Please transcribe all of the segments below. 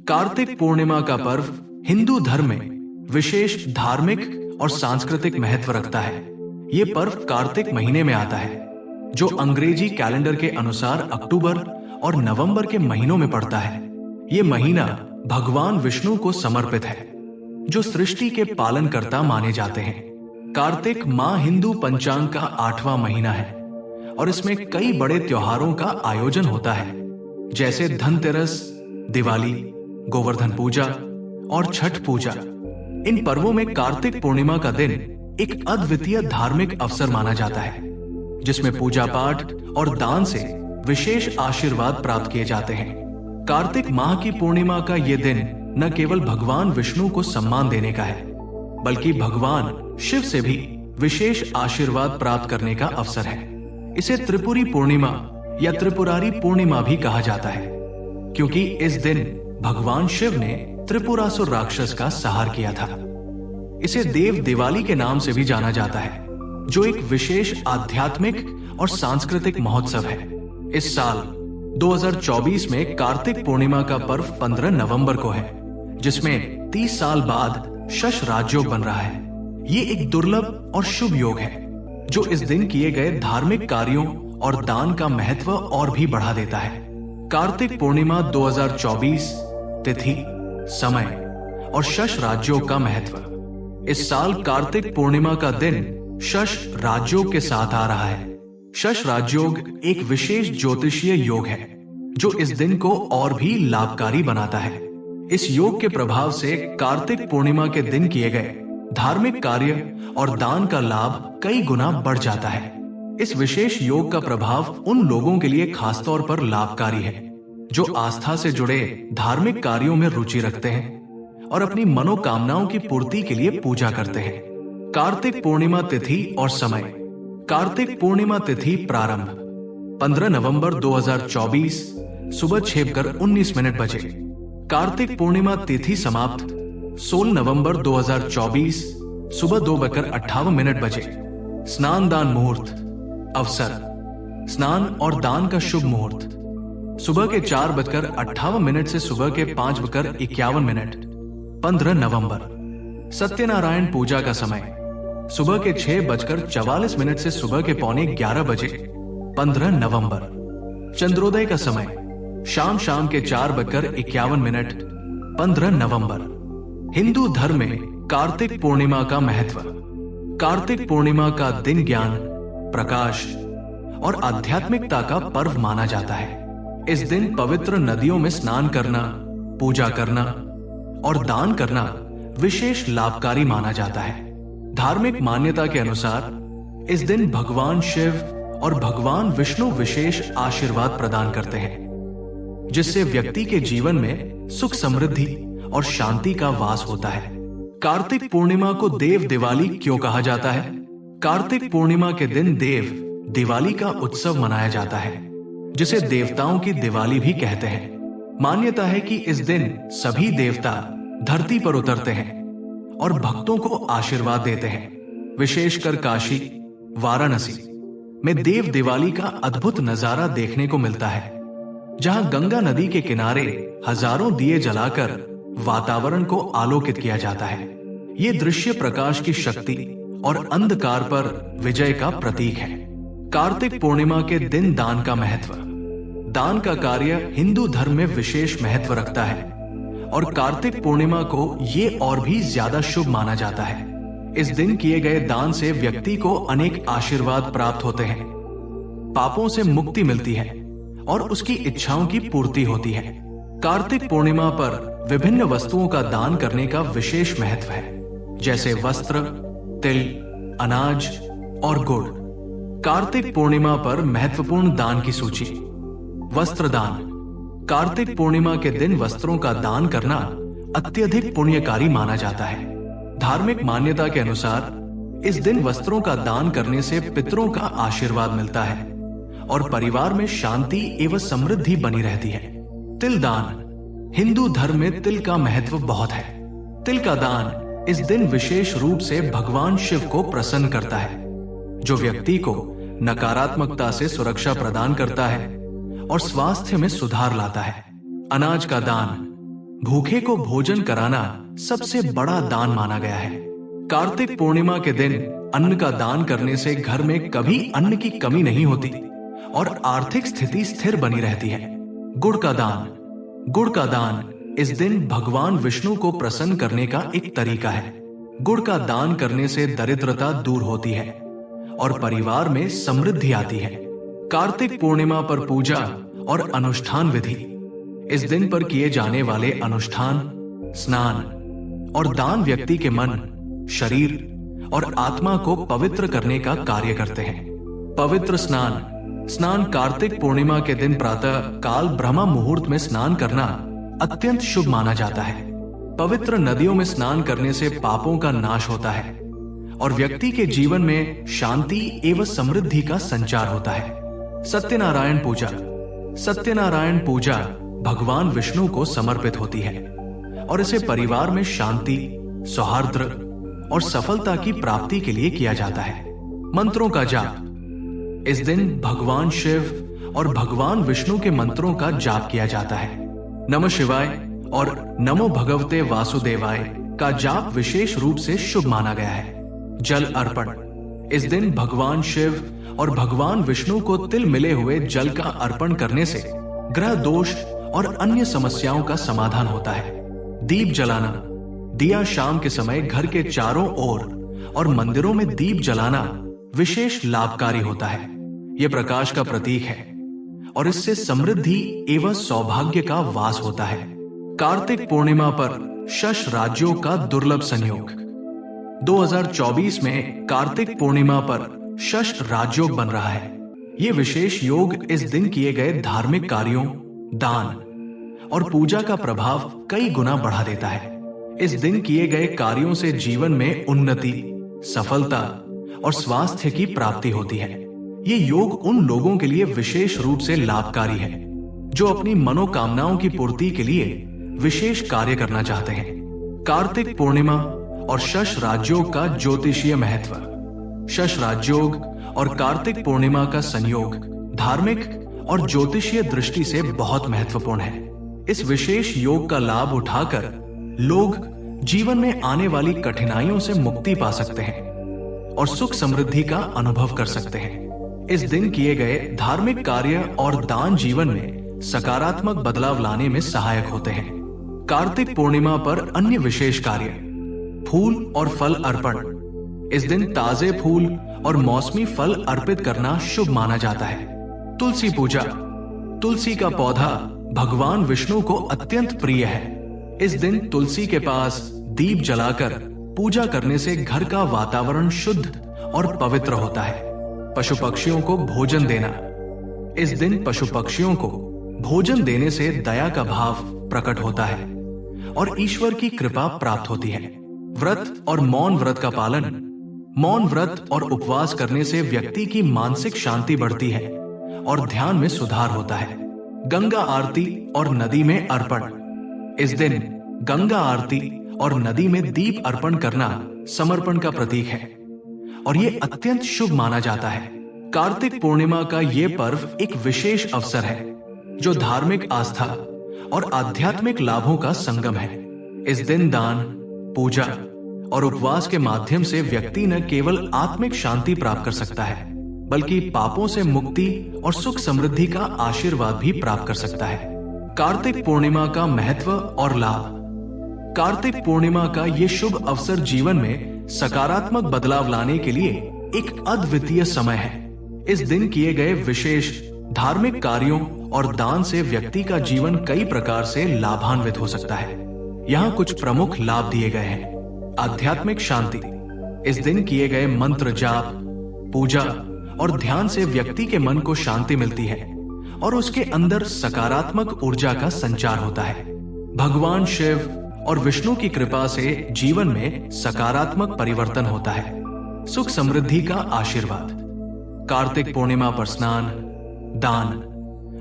कार्तिक पूर्णिमा का पर्व हिंदू धर्म में विशेष धार्मिक और सांस्कृतिक महत्व रखता है। ये पर्व कार्तिक महीने में आता है, जो अंग्रेजी कैलेंडर के अनुसार अक्टूबर और नवंबर के महीनों में पड़ता है। ये महीना भगवान विष्णु को समर्पित है, जो सृष्टि के पालनकर्ता माने जाते हैं। कार्तिक माह हिंदू पंचांग का 8वां महीना है और इसमें कई बड़े त्योहारों का आयोजन होता है, जैसे धनतेरस, दिवाली, गोवर्धन पूजा और छठ पूजा। इन पर्वों में कार्तिक पूर्णिमा का दिन एक अद्वितीय धार्मिक अवसर माना जाता है, जिसमें पूजा पाठ और दान से विशेष आशीर्वाद प्राप्त किए जाते हैं। कार्तिक माह की पूर्णिमा का यह दिन न केवल भगवान विष्णु को सम्मान देने का है, बल्कि भगवान शिव से भी विशेष आशीर्वाद प्राप्त करने का अवसर है। इसे त्रिपुरी पूर्णिमा या त्रिपुरारी पूर्णिमा भी कहा जाता है, क्योंकि इस दिन भगवान शिव ने त्रिपुरासुर राक्षस का संहार किया था। इसे देव दिवाली के नाम से भी जाना जाता है, जो एक विशेष आध्यात्मिक और सांस्कृतिक महोत्सव है। इस साल 2024 में कार्तिक पूर्णिमा का पर्व 15 नवंबर को है, जिसमें 30 साल बाद शश राजयोग बन रहा है। ये एक दुर्लभ और शुभ योग है, जो इस दिन किए गए धार्मिक कार्यों और दान का महत्व और भी बढ़ा देता है। कार्तिक पूर्णिमा 2024 तिथि, समय और शश राजयोग का महत्व। इस साल कार्तिक पूर्णिमा का दिन शश राजयोग के साथ आ रहा है। शश राजयोग एक विशेष ज्योतिषीय योग है, जो इस दिन को और भी लाभकारी बनाता है। इस योग के प्रभाव से कार्तिक पूर्णिमा के दिन किए गए धार्मिक कार्य और दान का लाभ कई गुना बढ़ जाता है। इस विशेष योग का प्रभाव उन लोगों के लिए खासतौर पर लाभकारी है, जो आस्था से जुड़े धार्मिक कार्यों में रुचि रखते हैं और अपनी मनोकामनाओं की पूर्ति के लिए पूजा करते हैं। कार्तिक पूर्णिमा तिथि और समय। कार्तिक पूर्णिमा तिथि प्रारंभ 15 नवंबर 2024 सुबह 6:19 बजे। कार्तिक पूर्णिमा तिथि समाप्त 16 नवंबर 2024 सुबह 2:58 बजे। स्नान दान मुहूर्त। अवसर: स्नान और दान का शुभ मुहूर्त सुबह के 4:58 से सुबह के 5:51। 15 नवंबर। सत्यनारायण पूजा का समय सुबह के 6:44 से सुबह के 11:15 बजे। 15 नवंबर। चंद्रोदय का समय शाम के 4:51। 15 नवंबर। हिंदू धर्म में कार्तिक पूर्णिमा का महत्व। कार्तिक पूर्णिमा का दिन ज्ञान, प्रकाश और आध्यात्मिकता का पर्व माना जाता है। इस दिन पवित्र नदियों में स्नान करना, पूजा करना और दान करना विशेष लाभकारी माना जाता है। धार्मिक मान्यता के अनुसार इस दिन भगवान शिव और भगवान विष्णु विशेष आशीर्वाद प्रदान करते हैं, जिससे व्यक्ति के जीवन में सुख, समृद्धि और शांति का वास होता है। कार्तिक पूर्णिमा को देव दिवाली क्यों कहा जाता है? कार्तिक पूर्णिमा के दिन देव दिवाली का उत्सव मनाया जाता है, जिसे देवताओं की दिवाली भी कहते हैं। मान्यता है कि इस दिन सभी देवता धरती पर उतरते हैं और भक्तों को आशीर्वाद देते हैं। विशेषकर काशी, वाराणसी में देव दिवाली का अद्भुत नजारा देखने को मिलता है, जहां गंगा नदी के किनारे हजारों दिए जलाकर वातावरण को आलोकित किया जाता है। ये दृश्य प्रकाश की शक्ति और अंधकार पर विजय का प्रतीक है। कार्तिक पूर्णिमा के दिन दान का महत्व। दान का कार्य हिंदू धर्म में विशेष महत्व रखता है और कार्तिक पूर्णिमा को ये और भी ज्यादा शुभ माना जाता है। इस दिन किए गए दान से व्यक्ति को अनेक आशीर्वाद प्राप्त होते हैं, पापों से मुक्ति मिलती है और उसकी इच्छाओं की पूर्ति होती है। कार्तिक पूर्णिमा पर विभिन्न वस्तुओं का दान करने का विशेष महत्व है, जैसे वस्त्र, तिल, अनाज और गुड़। कार्तिक पूर्णिमा पर महत्वपूर्ण दान की सूची। वस्त्र दान। कार्तिक पूर्णिमा के दिन वस्त्रों का दान करना अत्यधिक पुण्यकारी माना जाता है। धार्मिक मान्यता के अनुसार इस दिन वस्त्रों का दान करने से पितरों का आशीर्वाद मिलता है और परिवार में शांति एवं समृद्धि बनी रहती है। तिल दान। हिंदू धर्म में तिल का महत्व बहुत है। तिल का दान इस दिन विशेष रूप से भगवान शिव को प्रसन्न करता है, जो व्यक्ति को नकारात्मकता से सुरक्षा प्रदान करता है और स्वास्थ्य में सुधार लाता है। अनाज का दान। भूखे को भोजन कराना सबसे बड़ा दान माना गया है। कार्तिक पूर्णिमा के दिन अन्न का दान करने से घर में कभी अन्न की कमी नहीं होती और आर्थिक स्थिति स्थिर बनी रहती है। गुड़ का दान इस दिन भगवान विष्णु को प्रसन्न करने का एक तरीका है। गुड़ का दान करने से दरिद्रता दूर होती है और परिवार में समृद्धि आती है। कार्तिक पूर्णिमा पर पूजा और अनुष्ठान विधि। इस दिन पर किए जाने वाले अनुष्ठान, स्नान और दान व्यक्ति के मन, शरीर और आत्मा को पवित्र करने का कार्य करते हैं। पवित्र स्नान कार्तिक पूर्णिमा के दिन प्रातः काल ब्रह्म मुहूर्त में स्नान करना अत्यंत शुभ माना जाता है। पवित्र नदियों में स्नान करने से पापों का नाश होता है और व्यक्ति के जीवन में शांति एवं समृद्धि का संचार होता है। सत्यनारायण पूजा भगवान विष्णु को समर्पित होती है और इसे परिवार में शांति, सौहार्द और सफलता की प्राप्ति के लिए किया जाता है। मंत्रों का जाप। इस दिन भगवान शिव और भगवान विष्णु के मंत्रों का जाप किया जाता है। नमः शिवाय और नमो भगवते वासुदेवाय का जाप विशेष रूप से शुभ माना गया है। जल अर्पण। इस दिन भगवान शिव और भगवान विष्णु को तिल मिले हुए जल का अर्पण करने से ग्रह दोष और अन्य समस्याओं का समाधान होता है। दीप जलाना। दिया शाम के समय घर के चारों ओर और मंदिरों में दीप जलाना विशेष लाभकारी होता है। यह प्रकाश का प्रतीक है और इससे समृद्धि एवं सौभाग्य का वास होता है। कार्तिक पूर्णिमा पर शश राज्यों का दुर्लभ संयोग। 2024 में कार्तिक पूर्णिमा पर शश राजयोग बन रहा है। ये विशेष योग इस दिन किए गए धार्मिक कार्यों, दान और पूजा का प्रभाव कई गुना बढ़ा देता है। इस दिन किए गए कार्यों से जीवन में उन्नति, सफलता और स्वास्थ्य की प्राप्ति होती है। ये योग उन लोगों के लिए विशेष रूप से लाभकारी है जो अपनी मनोकामनाओं की पूर्ति के लिए विशेष कार्य करना चाहते हैं। कार्तिक पूर्णिमा और शश राजयोग का ज्योतिषीय महत्व। शश राजयोग और कार्तिक पूर्णिमा का संयोग धार्मिक और ज्योतिषीय दृष्टि से बहुत महत्वपूर्ण है। इस विशेष योग का लाभ उठाकर लोग जीवन में आने वाली कठिनाइयों से मुक्ति पा सकते हैं और सुख समृद्धि का अनुभव कर सकते हैं। इस दिन किए गए धार्मिक कार्य और दान जीवन में सकारात्मक बदलाव लाने में सहायक होते हैं। कार्तिक पूर्णिमा पर अन्य विशेष कार्य। फूल और फल अर्पण। इस दिन ताजे फूल और मौसमी फल अर्पित करना शुभ माना जाता है। तुलसी पूजा। तुलसी का पौधा भगवान विष्णु को अत्यंत प्रिय है। इस दिन तुलसी के पास दीप जलाकर पूजा करने से घर का वातावरण शुद्ध और पवित्र होता है। पशु पक्षियों को भोजन देना। इस दिन पशु पक्षियों को भोजन देने से दया का भाव प्रकट होता है और ईश्वर की कृपा प्राप्त होती है। व्रत और मौन व्रत का पालन। मौन व्रत और उपवास करने से व्यक्ति की मानसिक शांति बढ़ती है और ध्यान में सुधार होता है। गंगा आरती और नदी में अर्पण। इस दिन गंगा आरती और नदी में दीप अर्पण करना समर्पण का प्रतीक है और ये अत्यंत शुभ माना जाता है। कार्तिक पूर्णिमा का ये पर्व एक विशेष अवसर है जो धार्मिक आस्था और आध्यात्मिक लाभों का संगम है। इस दिन दान, पूजा और उपवास के माध्यम से व्यक्ति न केवल आत्मिक शांति प्राप्त कर सकता है बल्कि पापों से मुक्ति और सुख समृद्धि का आशीर्वाद भी प्राप्त कर सकता है। कार्तिक पूर्णिमा का महत्व और लाभ। कार्तिक पूर्णिमा का ये शुभ अवसर जीवन में सकारात्मक बदलाव लाने के लिए एक अद्वितीय समय है। इस दिन किए गए विशेष धार्मिक कार्यों और दान से व्यक्ति का जीवन कई प्रकार से लाभान्वित हो सकता है। यहाँ कुछ प्रमुख लाभ दिए गए हैं। आध्यात्मिक शांति। इस दिन किए गए मंत्र जाप, पूजा और ध्यान से व्यक्ति के मन को शांति मिलती है और उसके अंदर सकारात्मक ऊर्जा का संचार होता है। भगवान शिव और विष्णु की कृपा से जीवन में सकारात्मक परिवर्तन होता है। सुख समृद्धि का आशीर्वाद। कार्तिक पूर्णिमा पर स्नान, दान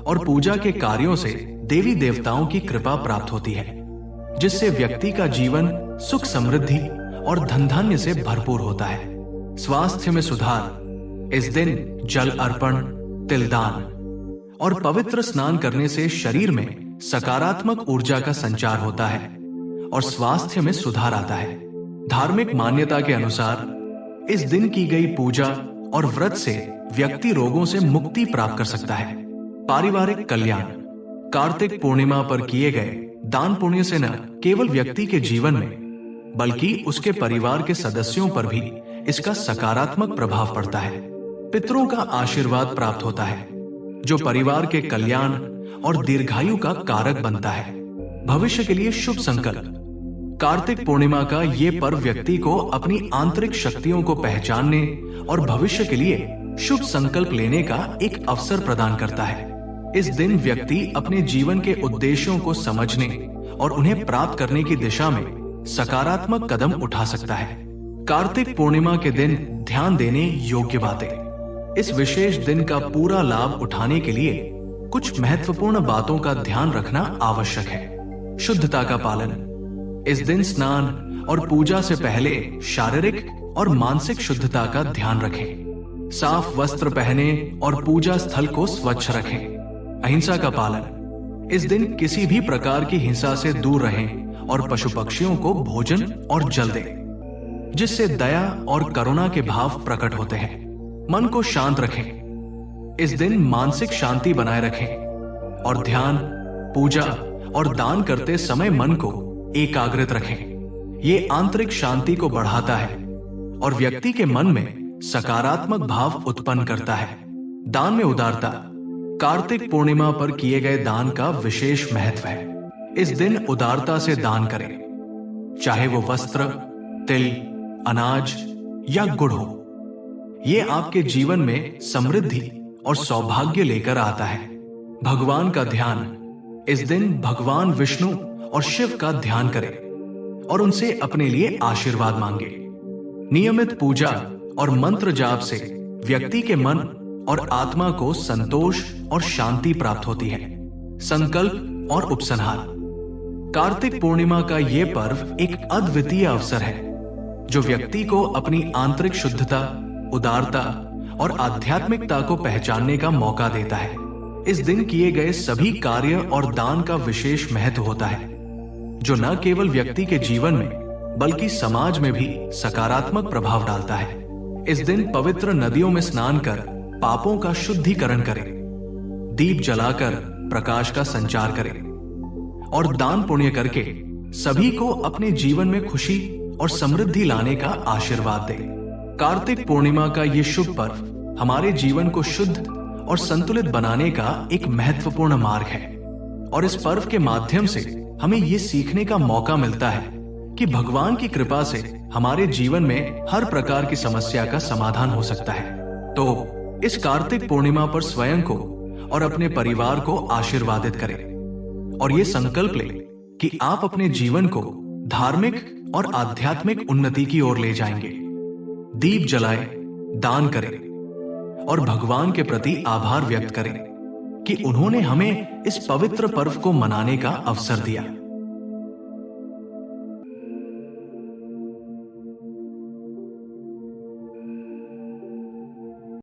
और पूजा के कार्यों से देवी देवताओं की कृपा प्राप्त होती है जिससे व्यक्ति का जीवन सुख समृद्धि और धन धान्य से भरपूर होता है। स्वास्थ्य में सुधार। इस दिन जल अर्पण, तिलदान और पवित्र स्नान करने से शरीर में सकारात्मक ऊर्जा का संचार होता है और स्वास्थ्य में सुधार आता है। धार्मिक मान्यता के अनुसार इस दिन की गई पूजा और व्रत से व्यक्ति रोगों से मुक्ति प्राप्त कर सकता है। पारिवारिक कल्याण। कार्तिक पूर्णिमा पर किए गए दान पुण्य से न केवल व्यक्ति के जीवन में बल्कि उसके परिवार के सदस्यों पर भी इसका सकारात्मक प्रभाव पड़ता है। पितरों का आशीर्वाद प्राप्त होता है जो परिवार के कल्याण और दीर्घायु का कारक बनता है। भविष्य के लिए शुभ संकल्प। कार्तिक पूर्णिमा का ये पर्व व्यक्ति को अपनी आंतरिक शक्तियों को पहचानने और भविष्य के लिए शुभ संकल्प लेने का एक अवसर प्रदान करता है। इस दिन व्यक्ति अपने जीवन के उद्देश्यों को समझने और उन्हें प्राप्त करने की दिशा में सकारात्मक कदम उठा सकता है। कार्तिक पूर्णिमा के दिन ध्यान देने योग्य बातें। इस विशेष दिन का पूरा लाभ उठाने के लिए कुछ महत्वपूर्ण बातों का ध्यान रखना आवश्यक है। शुद्धता का पालन। इस दिन स्नान और पूजा से पहले शारीरिक और मानसिक शुद्धता का ध्यान रखें। साफ वस्त्र पहने और पूजा स्थल को स्वच्छ रखें। अहिंसा का पालन। इस दिन किसी भी प्रकार की हिंसा से दूर रहें और पशु पक्षियों को भोजन और जल दें, जिससे दया और करुणा के भाव प्रकट होते हैं। मन को शांत रखें। इस दिन मानसिक शांति बनाए रखें और ध्यान, पूजा और दान करते समय मन को एकाग्रित रखें। ये आंतरिक शांति को बढ़ाता है और व्यक्ति के मन में सकारात्मक भाव उत्पन्न करता है। दान में उदारता। कार्तिक पूर्णिमा पर किए गए दान का विशेष महत्व है। इस दिन उदारता से दान करें, चाहे वो वस्त्र, तिल, अनाज या गुड़ हो। ये आपके जीवन में समृद्धि और सौभाग्य लेकर आता है। भगवान का ध्यान। इस दिन भगवान विष्णु और शिव का ध्यान करें और उनसे अपने लिए आशीर्वाद मांगे। नियमित पूजा और मंत्र जाप से व्यक्ति के मन और आत्मा को संतोष और शांति प्राप्त होती है। संकल्प और उपसंहार। कार्तिक पूर्णिमा का यह पर्व एक अद्वितीय अवसर है जो व्यक्ति को अपनी आंतरिक शुद्धता, उदारता और आध्यात्मिकता को पहचानने का मौका देता है। इस दिन किए गए सभी कार्य और दान का विशेष महत्व होता है जो न केवल व्यक्ति के जीवन में बल्कि समाज में भी सकारात्मक प्रभाव डालता है। इस दिन पवित्र नदियों में स्नान कर पापों का शुद्धिकरण करें, दीप जलाकर प्रकाश का संचार करें और दान पुण्य करके सभी को अपने जीवन में खुशी और समृद्धि लाने का आशीर्वाद दें। कार्तिक पूर्णिमा का ये शुभ पर्व हमारे जीवन को शुद्ध और संतुलित बनाने का एक महत्वपूर्ण मार्ग है और इस पर्व के माध्यम से हमें ये सीखने का मौका मिलता है कि भगवान की कृपा से हमारे जीवन में हर प्रकार की समस्या का समाधान हो सकता है। तो इस कार्तिक पूर्णिमा पर स्वयं को और अपने परिवार को आशीर्वादित करें और ये संकल्प लें कि आप अपने जीवन को धार्मिक और आध्यात्मिक उन्नति की ओर ले जाएंगे। दीप जलाएं, दान करें और भगवान के प्रति आभार व्यक्त करें कि उन्होंने हमें इस पवित्र पर्व को मनाने का अवसर दिया।